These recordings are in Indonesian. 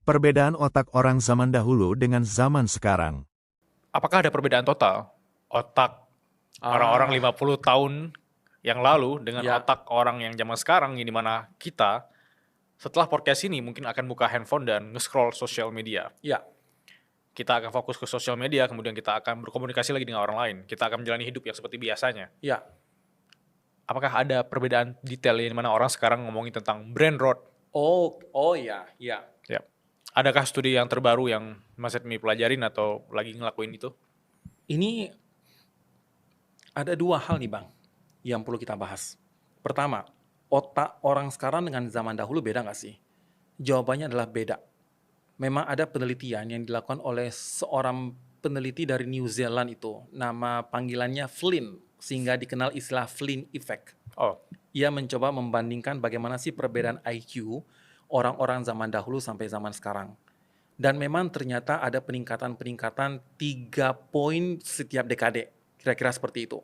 Perbedaan otak orang zaman dahulu dengan zaman sekarang. Apakah ada perbedaan total? Otak orang-orang 50 tahun yang lalu dengan Ya. otak orang yang zaman sekarang, di mana kita setelah podcast ini mungkin akan buka handphone dan nge-scroll sosial media. Ya. Kita akan fokus ke sosial media, kemudian kita akan berkomunikasi lagi dengan orang lain. Kita akan menjalani hidup yang seperti biasanya. Ya. Apakah ada perbedaan detail di mana orang sekarang ngomongin tentang brain rot? Oh ya, ya. Ya. Adakah studi yang terbaru yang Mas Edmi pelajarin atau lagi ngelakuin itu? Ini ada dua hal nih Bang, yang perlu kita bahas. Pertama, otak orang sekarang dengan zaman dahulu beda nggak sih? Jawabannya adalah beda. Memang ada penelitian yang dilakukan oleh seorang peneliti dari New Zealand itu. Nama panggilannya Flynn, sehingga dikenal istilah Flynn Effect. Oh, Ia mencoba membandingkan bagaimana sih perbedaan IQ orang-orang zaman dahulu sampai zaman sekarang. Dan memang ternyata ada peningkatan-peningkatan 3 poin setiap dekade. Kira-kira seperti itu.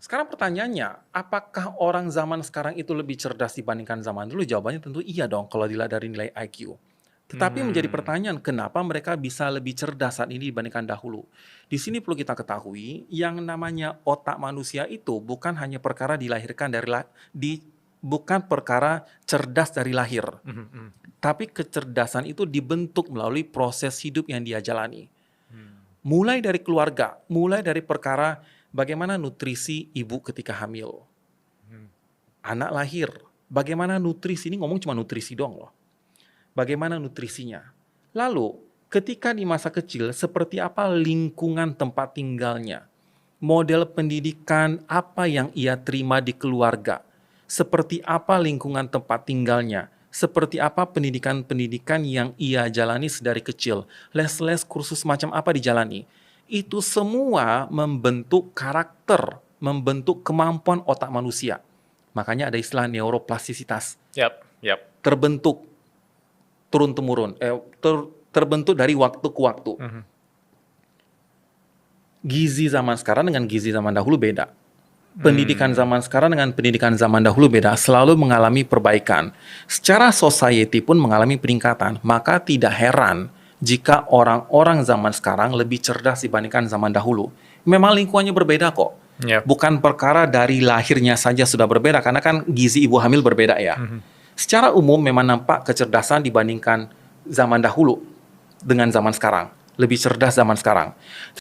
Sekarang pertanyaannya, apakah orang zaman sekarang itu lebih cerdas dibandingkan zaman dulu? Jawabannya tentu iya dong kalau dilihat dari nilai IQ. Tetapi menjadi pertanyaan, kenapa mereka bisa lebih cerdas saat ini dibandingkan dahulu? Di sini perlu kita ketahui, yang namanya otak manusia itu bukan hanya perkara dilahirkan bukan perkara cerdas dari lahir. Tapi kecerdasan itu dibentuk melalui proses hidup yang dia jalani. Mulai dari keluarga, mulai dari perkara bagaimana nutrisi ibu ketika hamil. Anak lahir, bagaimana nutrisi, ini ngomong cuma nutrisi doang loh. Bagaimana nutrisinya. Lalu, ketika di masa kecil, seperti apa lingkungan tempat tinggalnya. Model pendidikan apa yang ia terima di keluarga. Seperti apa lingkungan tempat tinggalnya. Seperti apa pendidikan-pendidikan yang ia jalani sedari kecil. Les-les kursus macam apa dijalani. Itu semua membentuk karakter, membentuk kemampuan otak manusia. Makanya ada istilah neuroplastisitas. yap. Terbentuk turun-temurun, terbentuk dari waktu ke waktu. Gizi zaman sekarang dengan gizi zaman dahulu beda. Pendidikan zaman sekarang dengan pendidikan zaman dahulu beda, selalu mengalami perbaikan. Secara society pun mengalami peningkatan, maka tidak heran jika orang-orang zaman sekarang lebih cerdas dibandingkan zaman dahulu. Memang lingkungannya berbeda kok. Yep. Bukan perkara dari lahirnya saja sudah berbeda, karena kan gizi ibu hamil berbeda ya. Secara umum memang nampak kecerdasan dibandingkan zaman dahulu dengan zaman sekarang. Lebih cerdas zaman sekarang.